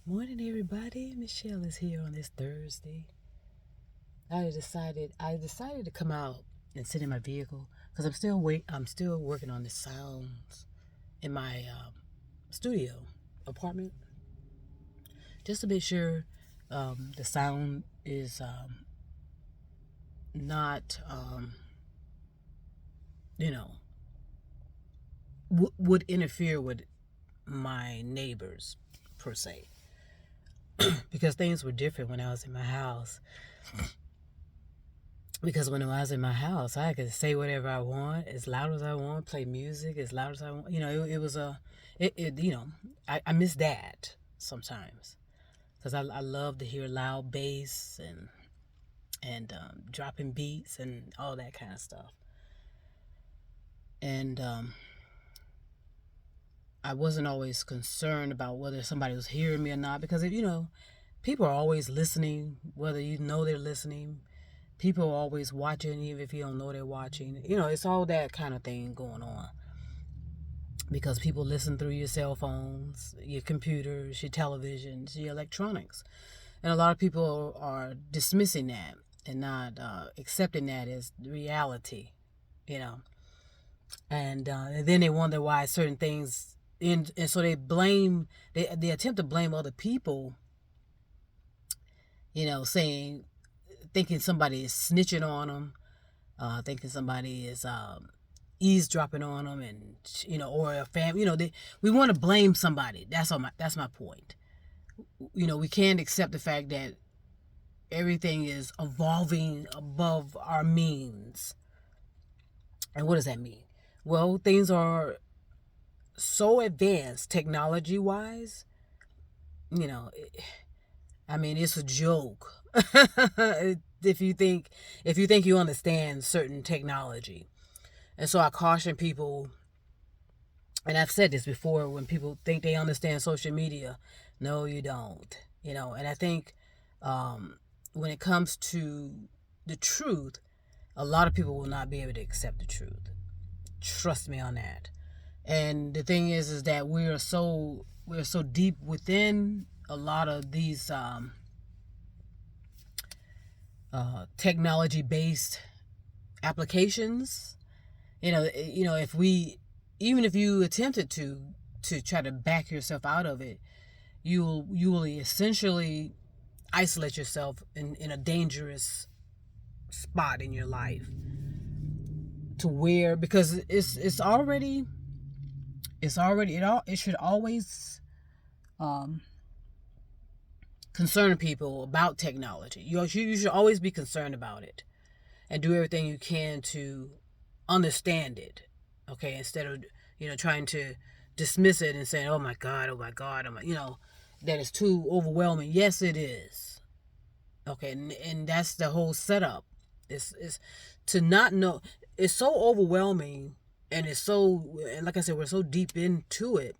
Morning, everybody. Michelle is here on this Thursday. I decided to come out and sit in my vehicle because I'm still working on the sounds in my studio apartment, just to make sure the sound is not you know would interfere with my neighbors per se, because things were different when I was in my house. Because when I was in my house, I could say whatever I want, as loud as I want, play music as loud as I want. It was I miss that sometimes because I love to hear loud bass and dropping beats and all that kind of stuff. And I wasn't always concerned about whether somebody was hearing me or not, because people are always listening, whether you know they're listening. People are always watching, even if you don't know they're watching. It's all that kind of thing going on. Because people listen through your cell phones, your computers, your televisions, your electronics. And a lot of people are dismissing that and not accepting that as reality, you know. And then they wonder why certain things, and so they attempt to blame other people, saying, thinking somebody is snitching on them, thinking somebody is eavesdropping on them, and or a family. We want to blame somebody. That's my point. We can't accept the fact that everything is evolving above our means. And what does that mean? Well, things are so advanced technology wise. You know, it's a joke. If you think you understand certain technology. And so I caution people, and I've said this before, when people think they understand social media, no, you don't. And I think when it comes to the truth, a lot of people will not be able to accept the truth. Trust me on that. And the thing is that we're so deep within a lot of these technology based applications. If we, even if you attempted to try to back yourself out of it, you will essentially isolate yourself in a dangerous spot in your life, to where, because it should always concern people about technology. You should always be concerned about it and do everything you can to understand it. Okay, instead of trying to dismiss it and saying, oh my god, oh my god, that is too overwhelming. Yes, it is. Okay, and that's the whole setup. It's to not know. It's so overwhelming, and like I said, we're so deep into it.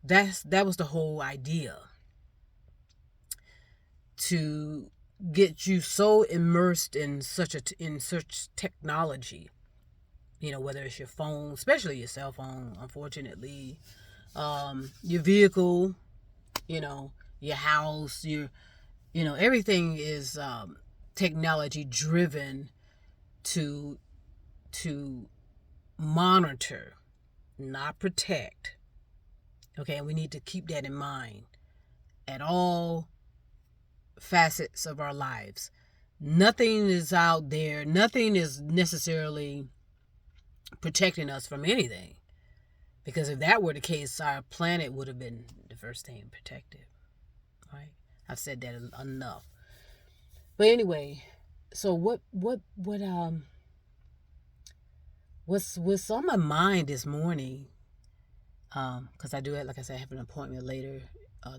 That was the whole idea, to get you so immersed in such technology. Whether it's your phone, especially your cell phone, unfortunately, your vehicle, your house, everything is technology driven to monitor, not protect. Okay, and we need to keep that in mind at all facets of our lives. Nothing is out there, nothing is necessarily protecting us from anything. Because if that were the case, our planet would have been the first thing protected. Right? I've said that enough. But anyway, so what's on my mind this morning? Because I do it, like I said, I have an appointment later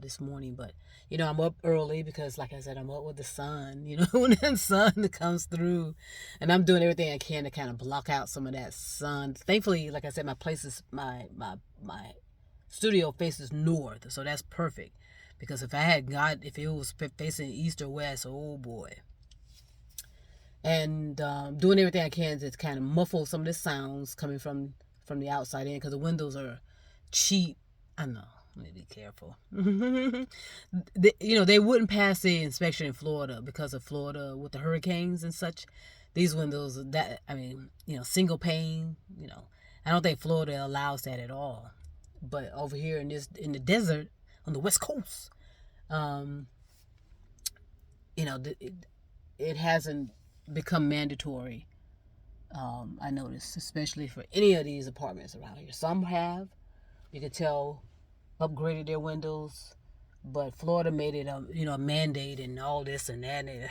this morning. But I'm up early because, like I said, I'm up with the sun. When that sun comes through, and I'm doing everything I can to kind of block out some of that sun. Thankfully, like I said, my studio faces north, so that's perfect. Because if it was facing east or west, oh boy. And doing everything I can to kind of muffle some of the sounds coming from the outside in, because the windows are cheap. I know Let me be careful. They wouldn't pass the inspection in Florida because of Florida with the hurricanes and such. These windows, single pane. I don't think Florida allows that at all. But over here in the desert on the West Coast, it hasn't become mandatory. I noticed, especially for any of these apartments around here. Some have, you can tell, upgraded their windows, but Florida made it a mandate and all this and that. And,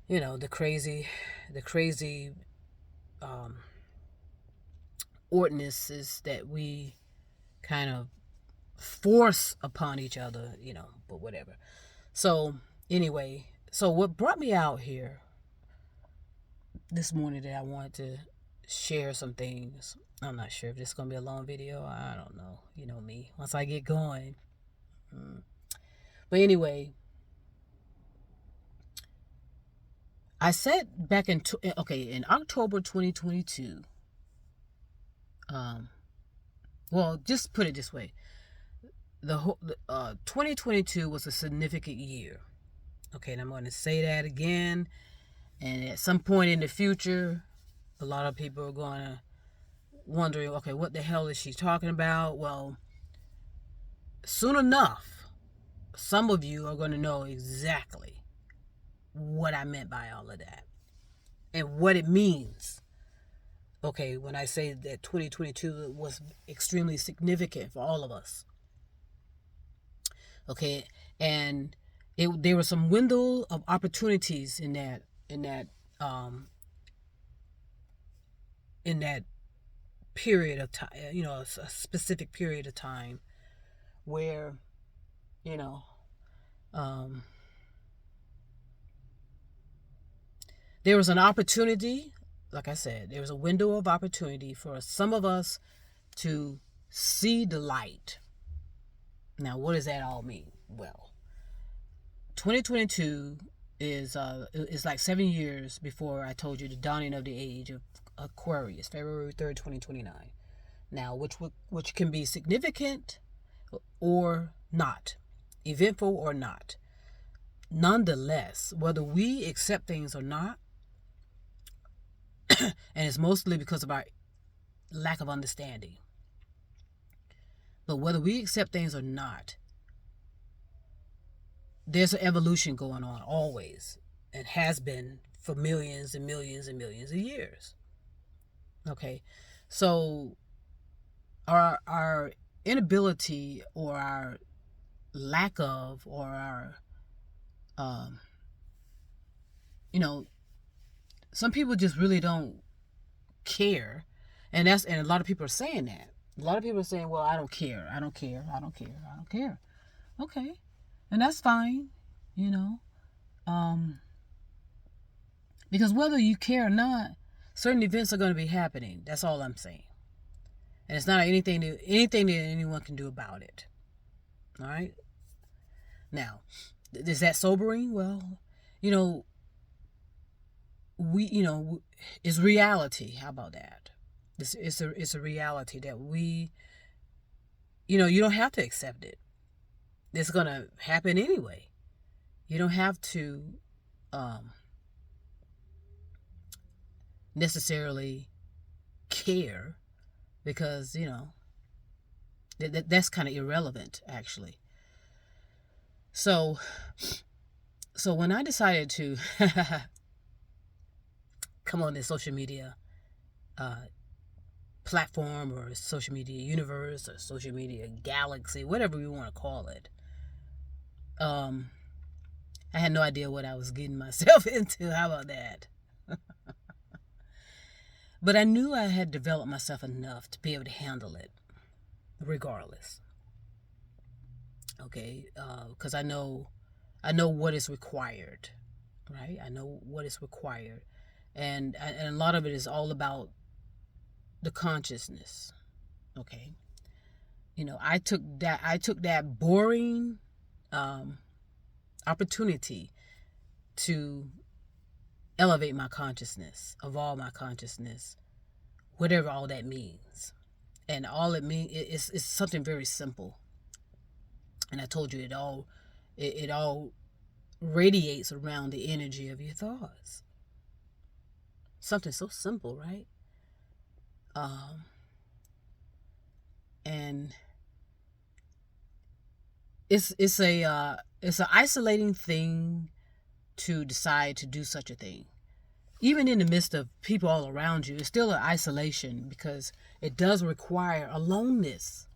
the crazy ordinances that we kind of force upon each other, but whatever. So anyway, what brought me out here this morning that I wanted to share some things. I'm not sure if this is going to be a long video. I don't know. You know me. Once I get going. But anyway, I said back in October 2022. Well, just put it this way. The 2022 was a significant year. Okay, and I'm going to say that again. And at some point in the future, a lot of people are going to wondering, okay, what the hell is she talking about? Well, soon enough, some of you are going to know exactly what I meant by all of that and what it means. Okay, when I say that 2022 was extremely significant for all of us. Okay, and there were some window of opportunities in that period of time, a specific period of time where, there was an opportunity, like I said, there was a window of opportunity for some of us to see the light. Now, what does that all mean? Well, 2022 is like 7 years before I told you the dawning of the age of Aquarius, February 3rd, 2029. Now, which can be significant or not, eventful or not. Nonetheless, whether we accept things or not, and it's mostly because of our lack of understanding, but whether we accept things or not, there's an evolution going on always, and has been for millions and millions and millions of years. Okay, so our inability or our lack of, or our some people just really don't care, and a lot of people are saying that. A lot of people are saying, well, I don't care. Okay, and that's fine, because whether you care or not, certain events are going to be happening. That's all I'm saying. And it's not anything that anyone can do about it. All right? Now, is that sobering? Well, it's reality. How about that? It's a reality that we, you don't have to accept it. It's going to happen anyway. You don't have to necessarily care, because that's kind of irrelevant, actually. So when I decided to come on this social media platform, or social media universe, or social media galaxy, whatever you want to call it, I had no idea what I was getting myself into. How about that? But I knew I had developed myself enough to be able to handle it regardless. Okay, because I know what is required, right? I know what is required, and a lot of it is all about the consciousness. Okay, I took that boring opportunity to elevate my consciousness, evolve my consciousness, whatever all that means. And all it means is something very simple. And I told you it all radiates around the energy of your thoughts. Something so simple, right? And it's an isolating thing to decide to do such a thing. Even in the midst of people all around you, it's still an isolation because it does require aloneness.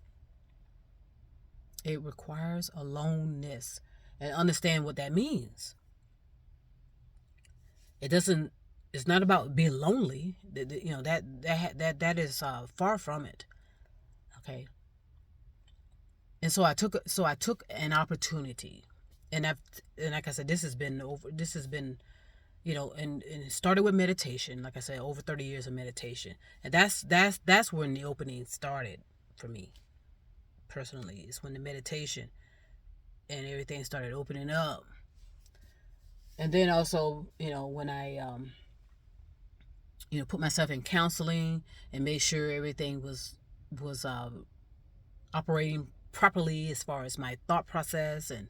It requires aloneness, and understand what that means. It doesn't. It's not about being lonely. You know that is far from it. Okay. And so I took an opportunity, and like I said, this has been, and it started with meditation. Like I said, over 30 years of meditation, and that's when the opening started for me personally. It's when the meditation and everything started opening up. And then also, when I put myself in counseling and made sure everything was operating properly as far as my thought process and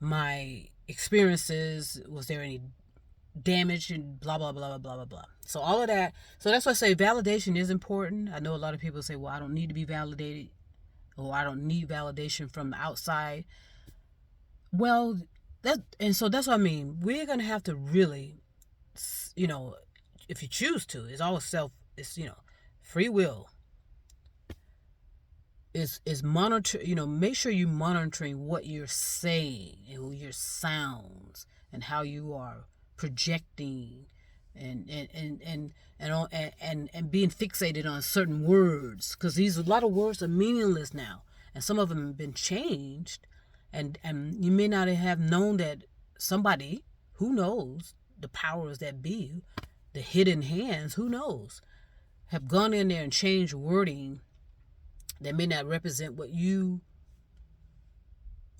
my experiences. Was there any damage and blah blah blah blah blah blah. So all of that. So that's why I say validation is important. I know a lot of people say, well, I don't need to be validated, or I don't need validation from the outside. Well, so that's what I mean. We're gonna have to really, if you choose to, it's all it's free will. Is monitor, make sure you're monitoring what you're saying and your sounds and how you are projecting and being fixated on certain words, because a lot of words are meaningless now, and some of them have been changed, and you may not have known that somebody who knows, the powers that be, the hidden hands, who knows, have gone in there and changed wording that may not represent what you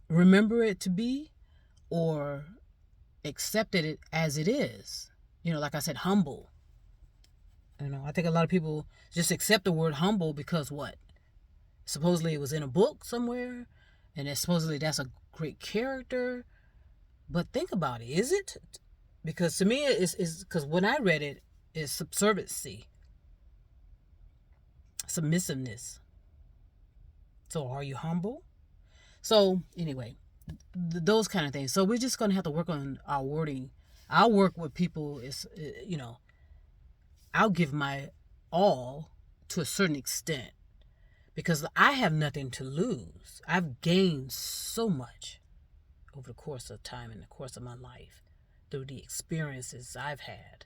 remember it to be, or accepted it as it is. Like I said, humble. I think a lot of people just accept the word humble because what? Supposedly it was in a book somewhere, and supposedly that's a great character. But think about it. Is it? Because to me, it's because when I read it, it's subserviency, submissiveness. So are you humble? So anyway, those kind of things. So we're just going to have to work on our wording. I'll work with people is, I'll give my all to a certain extent, because I have nothing to lose. I've gained so much over the course of time, in the course of my life, through the experiences I've had.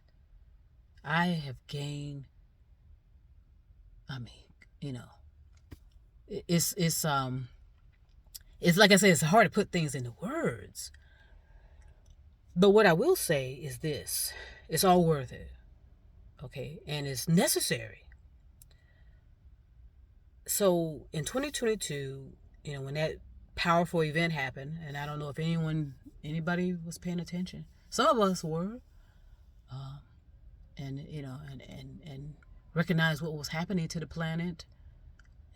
I have gained, it's like I said, it's hard to put things into words. But what I will say is this: it's all worth it. Okay? And it's necessary. So in 2022, when that powerful event happened, and I don't know if anybody was paying attention. Some of us were, and recognize what was happening to the planet,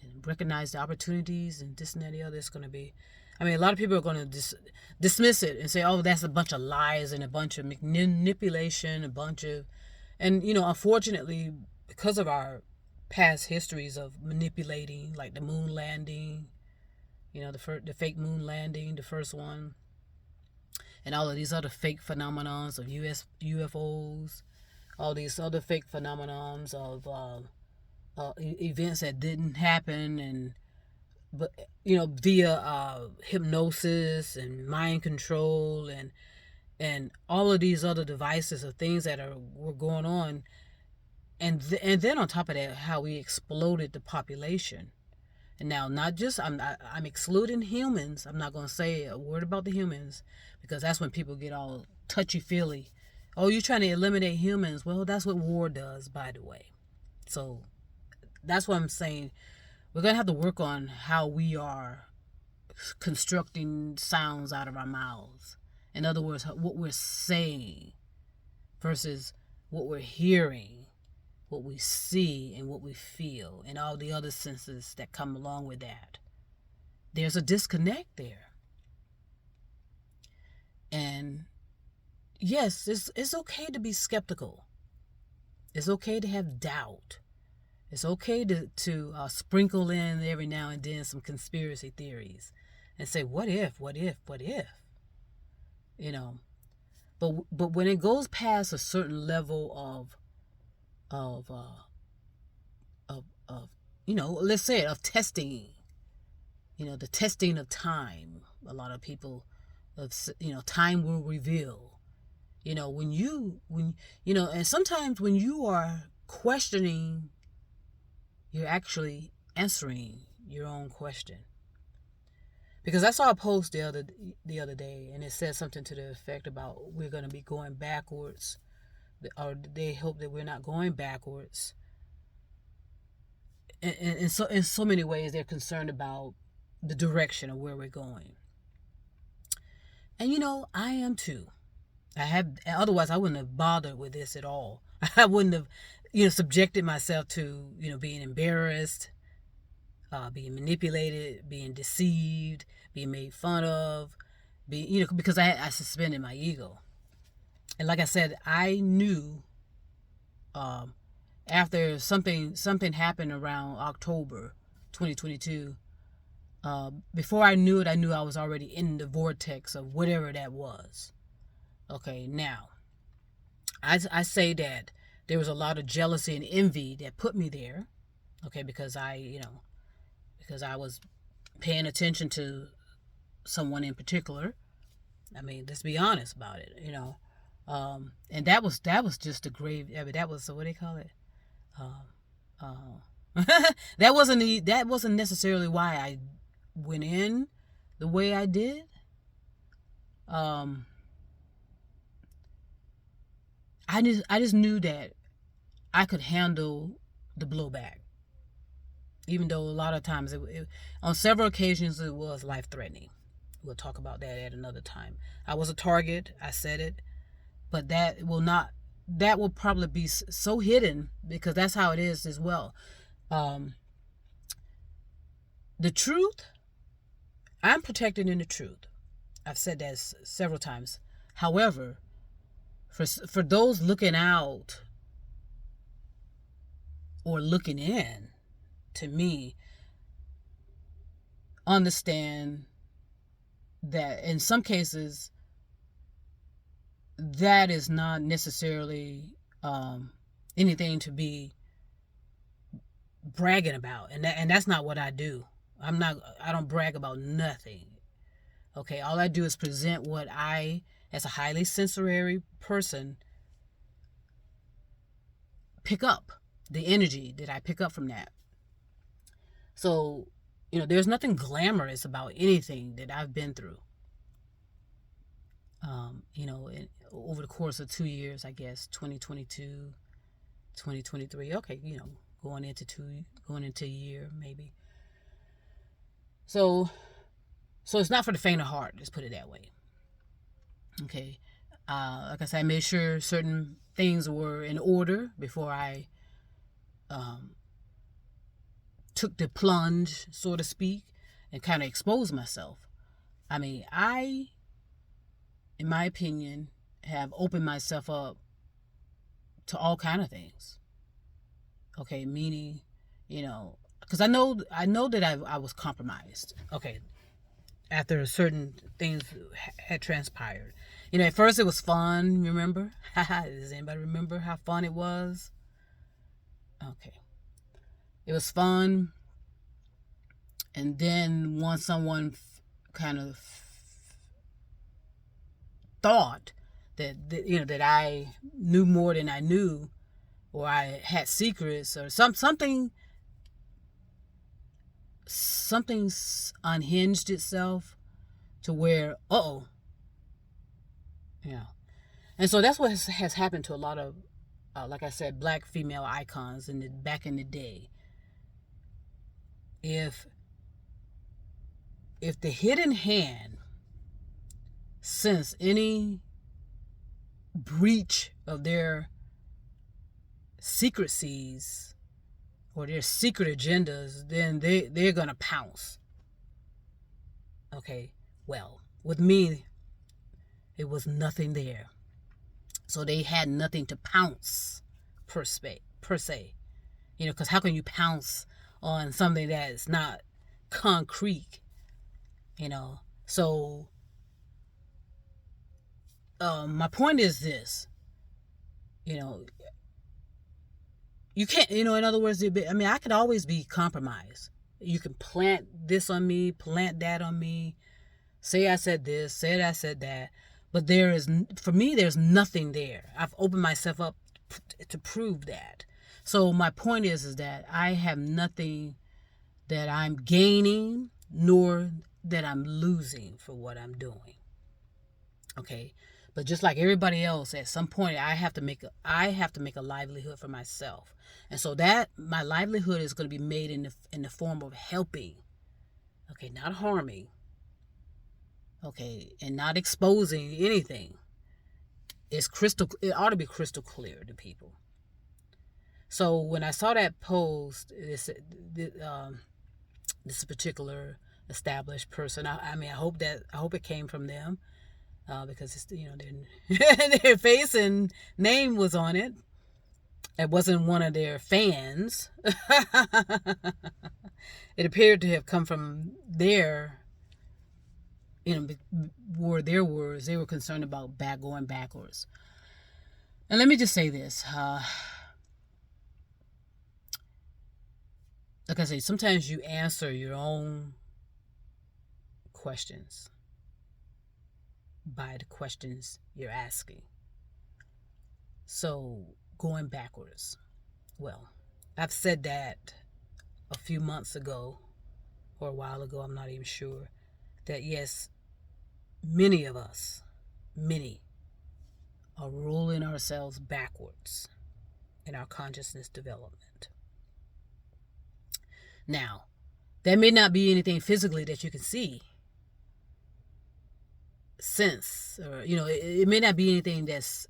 and recognize the opportunities and this and that and the other. It's going to be, a lot of people are going to dismiss it and say, oh, that's a bunch of lies and a bunch of manipulation, and unfortunately, because of our past histories of manipulating, like the moon landing, the fake moon landing, the first one, and all of these other fake phenomenons of UFOs, all these other fake phenomenons of events that didn't happen, but via hypnosis and mind control and all of these other devices of things that were going on, and then on top of that, how we exploded the population. And now, not just I'm excluding humans. I'm not going to say a word about the humans, because that's when people get all touchy feely. Oh, you're trying to eliminate humans? Well, that's what war does, by the way. So that's what I'm saying. We're going to have to work on how we are constructing sounds out of our mouths. In other words, what we're saying versus what we're hearing. what we see and what we feel and all the other senses that come along with that. There's a disconnect there. And yes, it's okay to be skeptical. It's okay to have doubt. It's okay to sprinkle in every now and then some conspiracy theories and say, what if? You know, but when it goes past a certain level of let's say of testing, the testing of time. A lot of people, time will reveal. And sometimes when you are questioning, you're actually answering your own question. Because I saw a post the other day, and it said something to the effect about we're going to be going backwards, or they hope that we're not going backwards. And so in so many ways, they're concerned about the direction of where we're going. And I am too. Otherwise I wouldn't have bothered with this at all. I wouldn't have, subjected myself to, being embarrassed, being manipulated, being deceived, being made fun of, because I suspended my ego. And like I said, I knew after something happened around October 2022, before I knew it, I knew I was already in the vortex of whatever that was. Okay, now, I say that there was a lot of jealousy and envy that put me there, okay, because I was paying attention to someone in particular. I mean, let's be honest about it, and that was just a grave. I mean, that was, what do they call it? That wasn't necessarily why I went in the way I did. I just knew that I could handle the blowback, even though a lot of times on several occasions it was life-threatening. We'll talk about that at another time. I was a target. I said it, but that will probably be so hidden, because that's how it is as well. The truth, I'm protected in the truth. I've said that several times. However, for those looking out or looking in, to me, understand that in some cases that is not necessarily anything to be bragging about, and that's not what I do. I don't brag about nothing. Okay, all I do is present what I, as a highly sensory person, pick up, the energy that I pick up from that. So, there's nothing glamorous about anything that I've been through. Over the course of 2 years, I guess, 2022, 2023, okay, going into a year, maybe. So it's not for the faint of heart, let's put it that way. Okay. Like I said, I made sure certain things were in order before I took the plunge, so to speak, and kind of exposed myself. I mean, in my opinion, have opened myself up to all kind of things. Okay, meaning, because I know that I was compromised. Okay, after certain things had transpired. At first it was fun, remember? Does anybody remember how fun it was? Okay. It was fun. And then once someone kind of thought that I knew more than I knew, or I had secrets, or something's unhinged itself to where, and so that's what has happened to a lot of, like I said, black female icons back in the day. If the hidden hand sense any breach of their secrecies or their secret agendas, then they're going to pounce. Okay, well, with me, it was nothing there. So they had nothing to pounce per se. Because how can you pounce on something that's not concrete? So my point is this. You can't, in other words, I could always be compromised. You can plant this on me, plant that on me, say I said this, say I said that, but for me, there's nothing there. I've opened myself up to prove that. So my point is that I have nothing that I'm gaining nor that I'm losing for what I'm doing. Okay, but just like everybody else, at some point I have to make a livelihood for myself, and so that my livelihood is going to be made in the form of helping. Okay, not harming. Okay, and not exposing anything. It ought to be crystal clear to people. So when I saw that post, this particular established person, I hope it came from them. Because it's, their face and name was on it. It wasn't one of their fans. It appeared to have come from were their words. They were concerned about going backwards. And let me just say this. Like I say, sometimes you answer your own questions by the questions you're asking. So, going backwards. Well, I've said that a few months ago or a while ago, I'm not even sure, that yes, many of us, are rolling ourselves backwards in our consciousness development. Now, there may not be anything physically that you can see, sense, or it may not be anything that's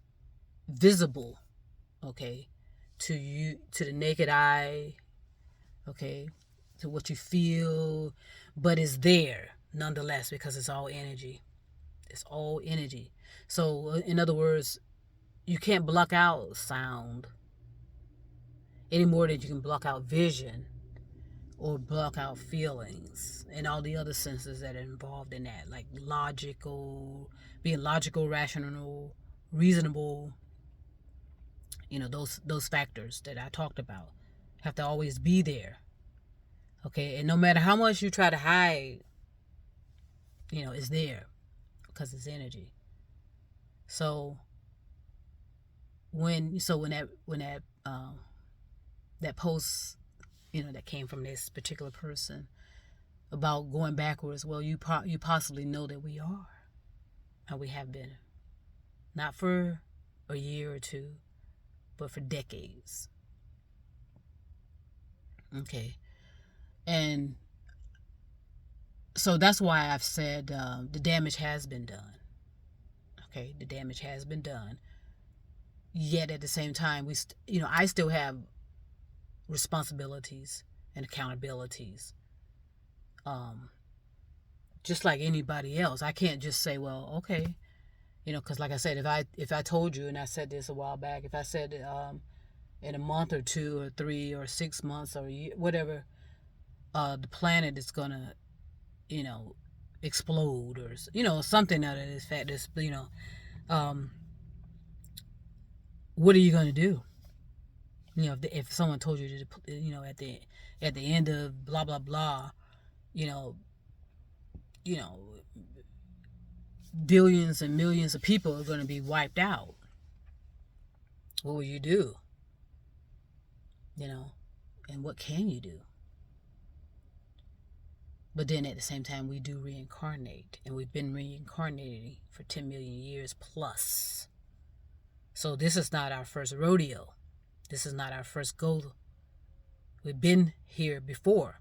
visible, okay, to you, to the naked eye, okay, to what you feel, but it's there nonetheless, because it's all energy. So in other words, you can't block out sound any more than you can block out vision or block out feelings and all the other senses that are involved in that, like being logical, rational, reasonable. Those factors that I talked about have to always be there. Okay, and no matter how much you try to hide, it's there because it's energy. So when that post, that came from this particular person about going backwards, well, you possibly know that we are, and we have been, not for a year or two, but for decades. Okay, and so that's why I've said the damage has been done. Okay, the damage has been done. Yet at the same time, I still have responsibilities and accountabilities. Just like anybody else, I can't just say, well, okay, because like I said, if I told you, and I said this a while back, if I said in a month or 2 or 3 or 6 months or a year, whatever, the planet is gonna, explode, or something out of this fact. What are you gonna do? If someone told you to, at the end of blah blah blah, billions and millions of people are going to be wiped out. What will you do? And what can you do? But then at the same time, we do reincarnate, and we've been reincarnating for 10 million years plus. So this is not our first rodeo. This is not our first go. We've been here before.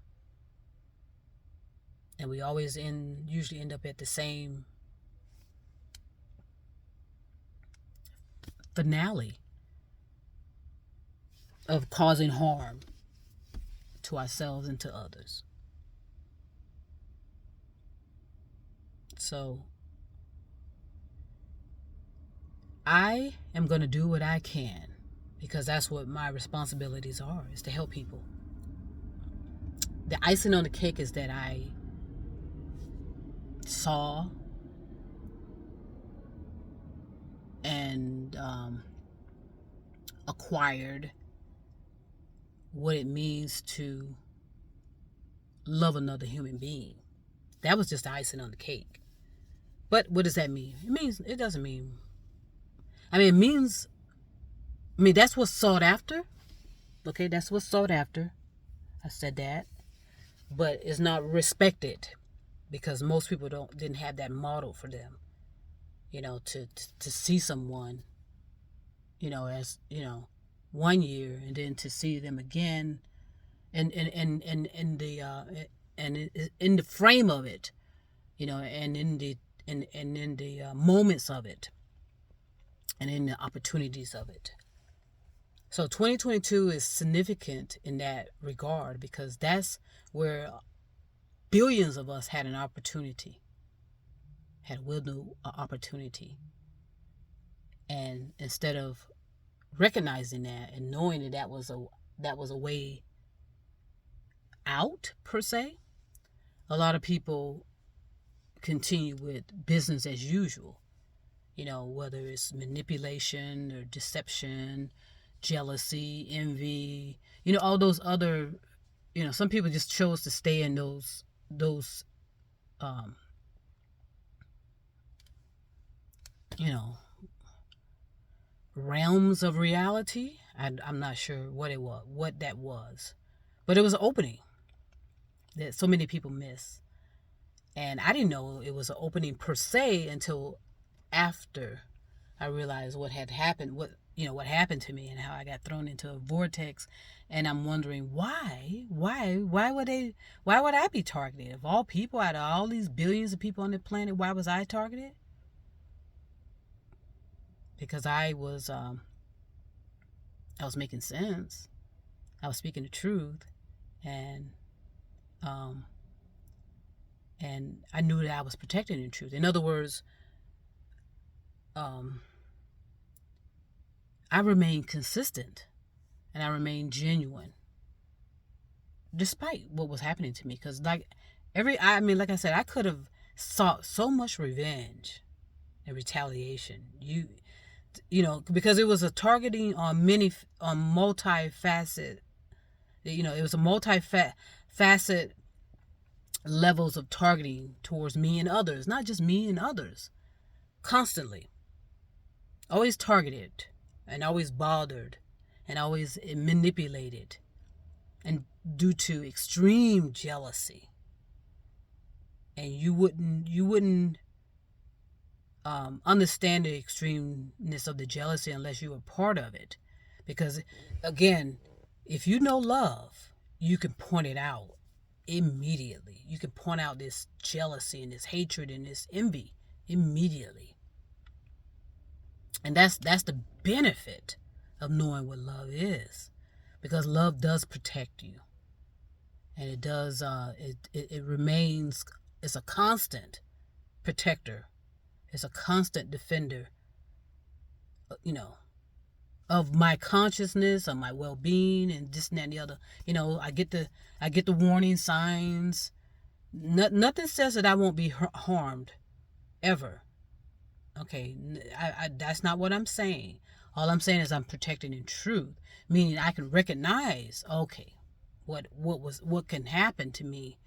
And we always usually end up at the same finale. of causing harm to ourselves and to others. So I am going to do what I can, because that's what my responsibilities are, is to help people. The icing on the cake is that I saw and acquired what it means to love another human being. That was just the icing on the cake. But what does that mean? It doesn't mean, it means, that's what's sought after. Okay, that's what's sought after. I said that. But it's not respected, because most people didn't have that model for them. To see someone, as 1 year, and then to see them again, and in the frame of it, and in the moments of it, and in the opportunities of it. So 2022 is significant in that regard, because that's where billions of us had an opportunity, had a will opportunity. And instead of recognizing that and knowing that that was a way out, per se, a lot of people continue with business as usual. Whether it's manipulation or deception, jealousy, envy, all those other, some people just chose to stay in those realms of reality. I'm not sure what that was, but it was an opening that so many people miss. And I didn't know it was an opening per se until after I realized what had happened, what happened to me, and how I got thrown into a vortex. And I'm wondering why would I be targeted? Of all people, out of all these billions of people on the planet, why was I targeted? Because I was making sense. I was speaking the truth, and I knew that I was protecting the truth. In other words, I remained consistent, and I remained genuine, despite what was happening to me. Because like I said, I could have sought so much revenge and retaliation. Because it was a targeting on multifaceted. It was a multifaceted levels of targeting towards me and others, not just me and others. Constantly, always targeted, and always bothered, and always manipulated, and due to extreme jealousy. And you wouldn't understand the extremeness of the jealousy unless you were part of it. Because again, if you know love, you can point it out immediately. You can point out this jealousy and this hatred and this envy immediately. And that's the benefit of knowing what love is, because love does protect you, and it does it remains. It's a constant protector. It's a constant defender, of my consciousness, of my well-being, and this and that and the other. I get the warning signs. Nothing says that I won't be harmed ever. Okay, that's not what I'm saying. All I'm saying is I'm protecting in truth, meaning I can recognize, okay, what can happen to me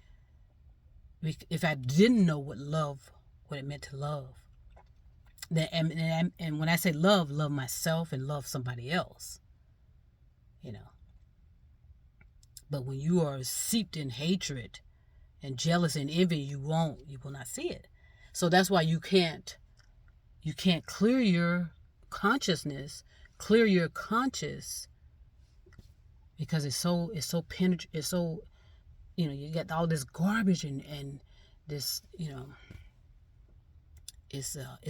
if I didn't know what it meant to love. And when I say love myself and love somebody else, But when you are seeped in hatred and jealous and envy, you will not see it. So that's why you can't clear your consciousness, clear your conscious, because it's so you get all this garbage and this, it's a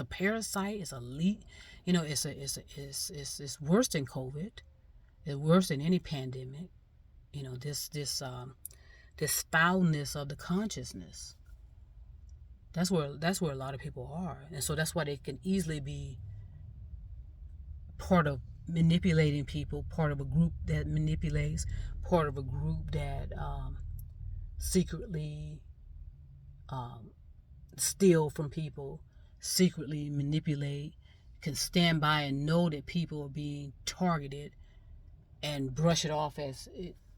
parasite, it's a leak, it's worse than COVID. It's worse than any pandemic. This foulness of the consciousness. That's where a lot of people are, and so that's why they can easily be part of manipulating people, part of a group that manipulates, part of a group that secretly steal from people, secretly manipulate, can stand by and know that people are being targeted and brush it off as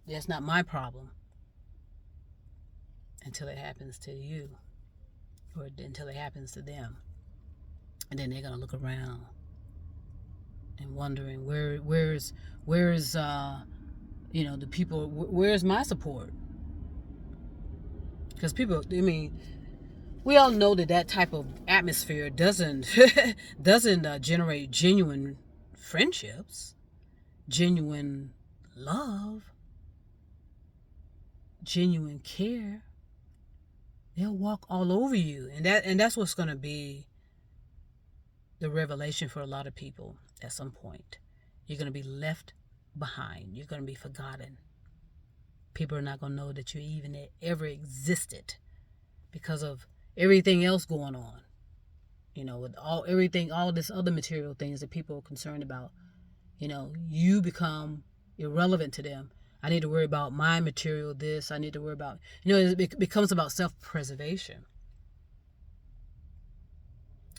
that's not my problem until it happens to you, or until it happens to them. And then they're going to look around and wondering where's the people, where's my support? Because people, we all know that type of atmosphere doesn't generate genuine friendships, genuine love, genuine care. They'll walk all over you, and that's what's going to be the revelation for a lot of people at some point. You're going to be left behind. You're going to be forgotten. People are not going to know that you even ever existed because of everything else going on. With all this other material things that people are concerned about. You become irrelevant to them. I need to worry about my material this. I need to worry about, it becomes about self-preservation.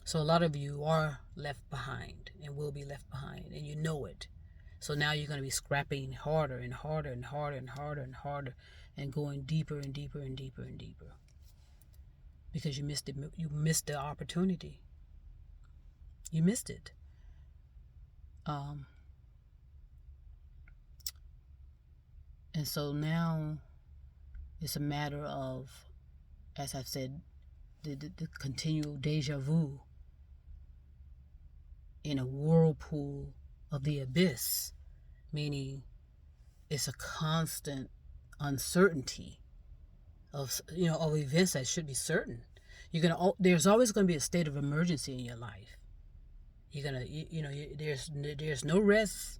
So a lot of you are left behind and will be left behind, and you know it. So now you're going to be scrapping harder and harder and harder and harder and harder and going deeper and deeper and deeper and deeper because you missed it. You missed the opportunity. You missed it. And so now it's a matter of, as I've said, the continual deja vu in a whirlpool of the abyss, meaning it's a constant uncertainty of events that should be certain. There's always going to be a state of emergency in your life. There's no rest.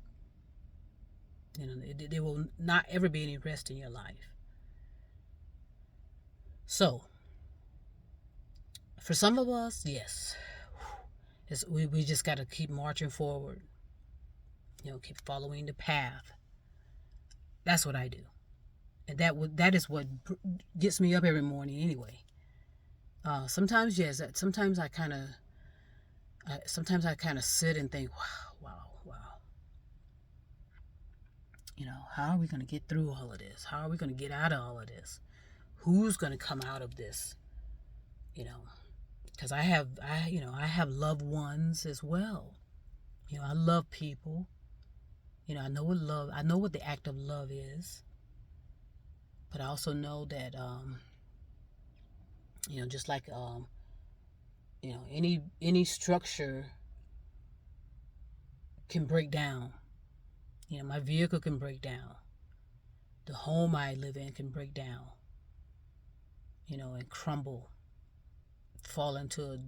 There will not ever be any rest in your life. So, for some of us, yes, we just got to keep marching forward. Keep following the path. That's what I do, and that is what gets me up every morning. Anyway, sometimes yes, sometimes I kind of sit and think, wow. How are we going to get through all of this? How are we going to get out of all of this? Who's going to come out of this? Because I have loved ones as well. I love people. I know what the act of love is. But I also know that, just like, any structure can break down. My vehicle can break down. The home I live in can break down, and crumble, fall into a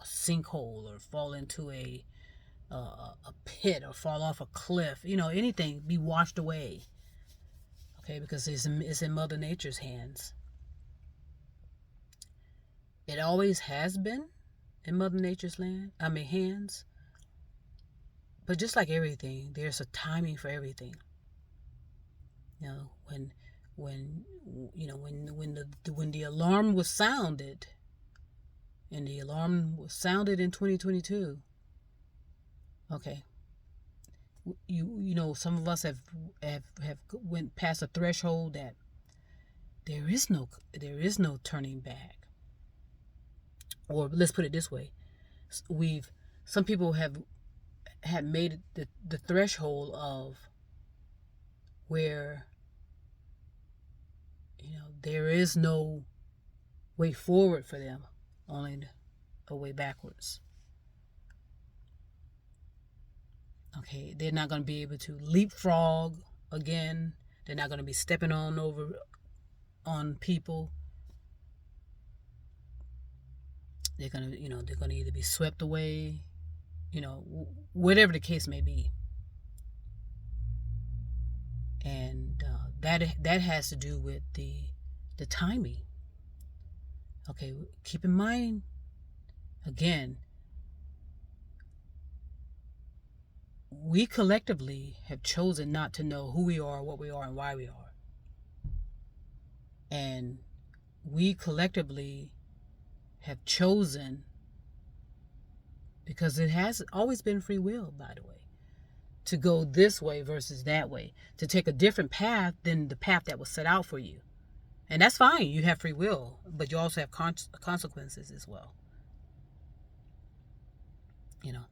sinkhole, or fall into a pit, or fall off a cliff. Anything, be washed away. Okay, because it's in Mother Nature's hands. It always has been in Mother Nature's hands. But just like everything, there's a timing for everything. When the alarm was sounded, and the alarm was sounded in 2022. Okay. Some of us have went past a threshold that there is no turning back. Or let's put it this way, some people had made it the threshold of where there is no way forward for them, only a way backwards. Okay, they're not going to be able to leapfrog again. They're not going to be stepping on people. They're going to either be swept away, whatever the case may be. that has to do with the timing. Okay, keep in mind, again, we collectively have chosen not to know who we are, what we are, and why we are. And we collectively have chosen, because it has always been free will, by the way, to go this way versus that way, to take a different path than the path that was set out for you. And that's fine. You have free will, but you also have consequences as well. You know,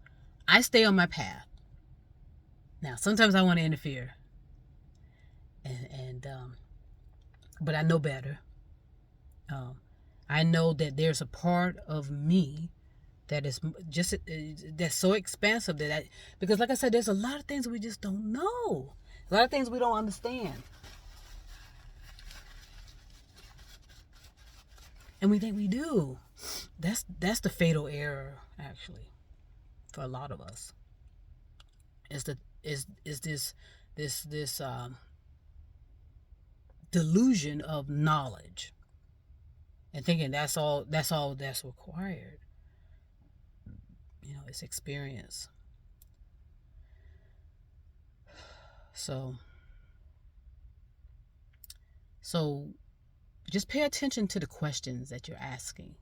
I stay on my path. Now, sometimes I want to interfere, but I know better. I know that there's a part of me that is just that's so expansive because, like I said, there's a lot of things we just don't know, a lot of things we don't understand, and we think we do. That's the fatal error, actually, for a lot of us. Is this delusion of knowledge and thinking that's all that's required. You know, it's experience. So just pay attention to the questions that you're asking,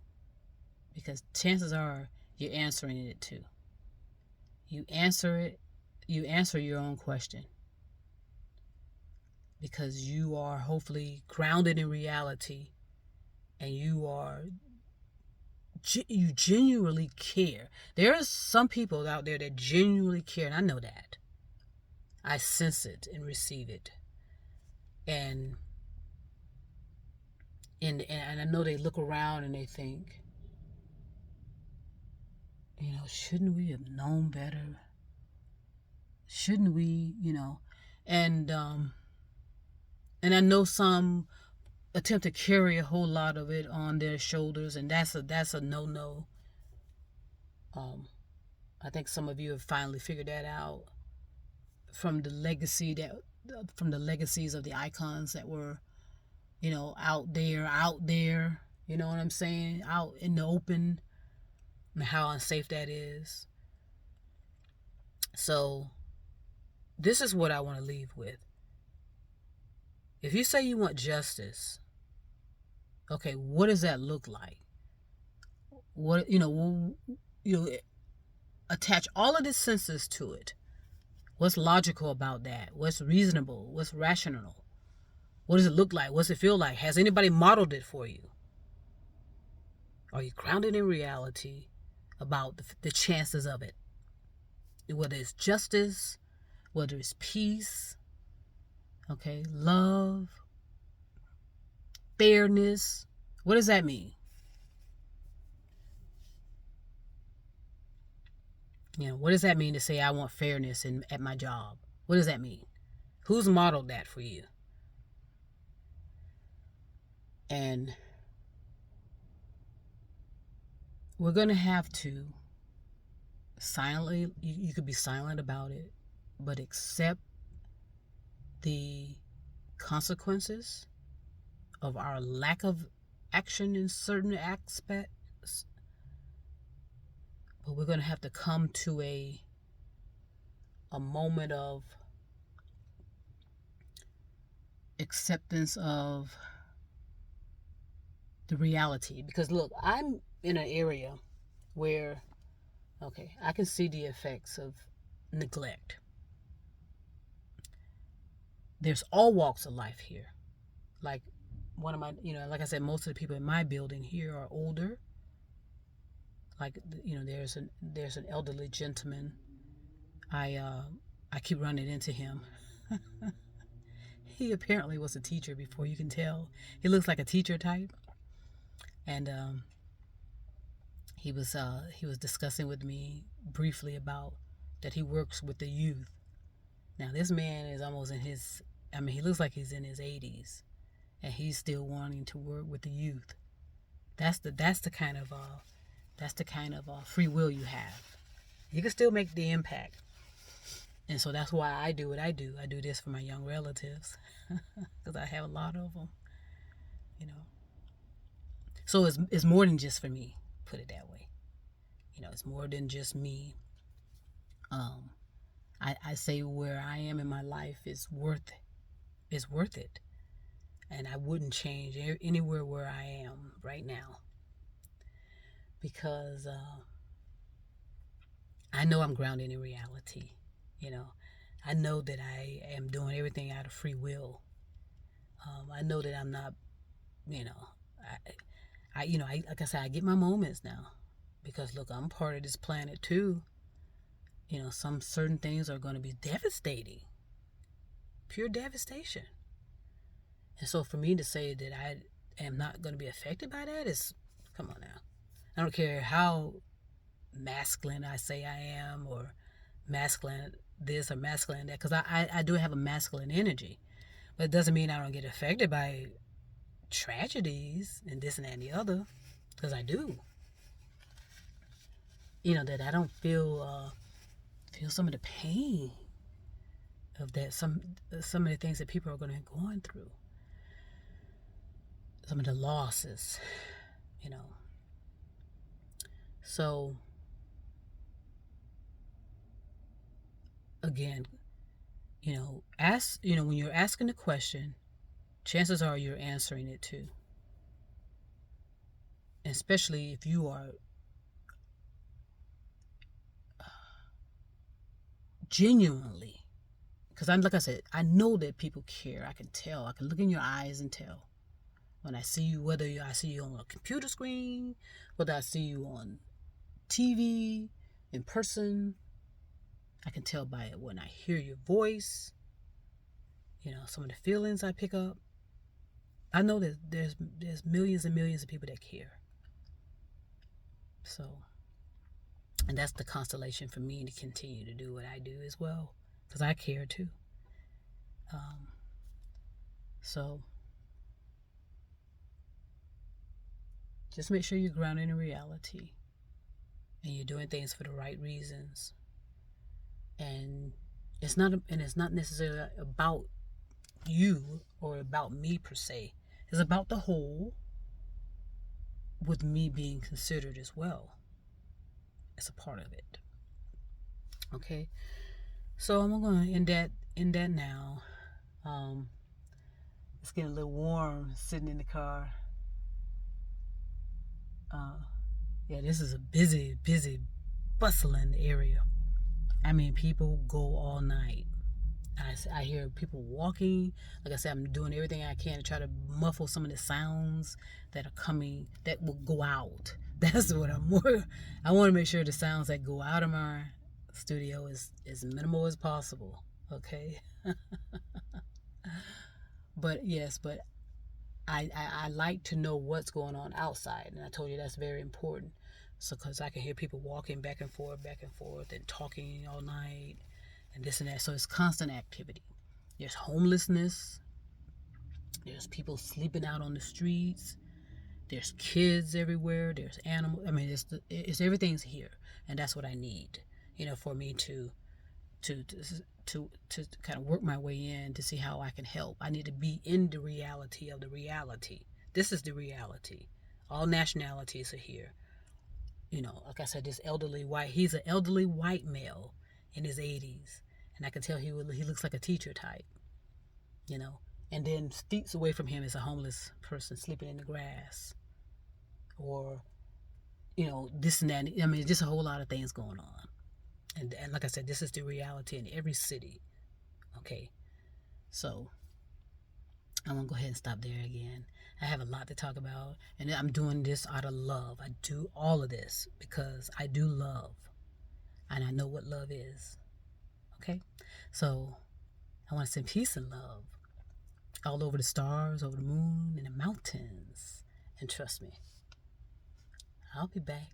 because chances are you're answering it too. You answer your own question, because you are hopefully grounded in reality, and you genuinely care. There are some people out there that genuinely care, and I know that. I sense it and receive it, and I know they look around and they think, you know, shouldn't we have known better? Shouldn't we, you know? And I know some attempt to carry a whole lot of it on their shoulders, and that's a no-no. I think some of you have finally figured that out from the legacies of the icons that were, you know, out there, you know what I'm saying, out in the open, and how unsafe that is. So this is what I want to leave with. If you say you want justice, okay, what does that look like? What, you attach all of the senses to it. What's logical about that? What's reasonable? What's rational? What does it look like? What's it feel like? Has anybody modeled it for you? Are you grounded in reality about the chances of it? Whether it's justice, whether it's peace, okay, love, fairness. What does that mean? You know, what does that mean to say I want fairness at my job? What does that mean? Who's modeled that for you? And we're going to have to silently, you could be silent about it, but accept the consequences of our lack of action in certain aspects. But we're going to have to come to a moment of acceptance of the reality. Because look, I'm in an area where, okay, I can see the effects of neglect. There's all walks of life here. Like one of my, like I said, most of the people in my building here are older. Like, there's an elderly gentleman. I keep running into him. He apparently was a teacher before, you can tell. He looks like a teacher type. And he was discussing with me briefly about that he works with the youth. Now this man is almost he looks like he's in his 80s, and he's still wanting to work with the youth. That's the kind of free will you have. You can still make the impact. And so that's why I do what I do. I do this for my young relatives because I have a lot of them, you know. So it's more than just for me, put it that way. You know, it's more than just me. Um, I say where I am in my life is worth it. And I wouldn't change anywhere where I am right now because I know I'm grounded in reality. You know, I know that I am doing everything out of free will. I know that I'm not, you know, like I said, I get my moments now because look, I'm part of this planet too. You know, some certain things are going to be devastating, pure devastation. And so for me to say that I am not going to be affected by that is, come on now. I don't care how masculine I say I am or masculine this or masculine that, because I do have a masculine energy. But it doesn't mean I don't get affected by tragedies and this and that and the other, because I do. You know, that I don't feel some of the pain of that, some of the things that people are going through, some of the losses, you know. So again, you know, when you're asking the question, chances are you're answering it too. Especially if you are genuinely, because like I said, I know that people care. I can tell. I can look in your eyes and tell when I see you, whether I see you on a computer screen, whether I see you on TV, in person. I can tell by it when I hear your voice. You know, some of the feelings I pick up. I know that there's millions and millions of people that care. So, and that's the constellation for me to continue to do what I do as well, because I care too. So, just make sure you're grounded in reality, and you're doing things for the right reasons. And it's not necessarily about you or about me per se. It's about the whole, with me being considered as well. It's a part of it. Okay, so I'm going to end that now. It's getting a little warm sitting in the car. Yeah, this is a busy, bustling area. I mean, people go all night. I hear people walking. Like I said, I'm doing everything I can to try to muffle some of the sounds that are coming, that will go out. That's what I want to make sure the sounds that go out of my studio is as minimal as possible. Okay. But yes, I like to know what's going on outside, and I told you that's very important. So, because I can hear people walking back and forth, and talking all night, and this and that. So it's constant activity. There's homelessness. There's people sleeping out on the streets. There's kids everywhere. There's animals. I mean, it's everything's here, and that's what I need. You know, for me to kind of work my way in to see how I can help. I need to be in the reality of the reality. This is the reality. All nationalities are here. You know, like I said, he's an elderly white male in his 80s. And I can tell he looks like a teacher type, you know. And then feet away from him is a homeless person sleeping in the grass. Or, you know, this and that. I mean, just a whole lot of things going on. And like I said, this is the reality in every city. Okay. So, I'm going to go ahead and stop there again. I have a lot to talk about, and I'm doing this out of love. I do all of this because I do love, and I know what love is. Okay? So, I want to send peace and love all over the stars, over the moon, and the mountains. And trust me, I'll be back.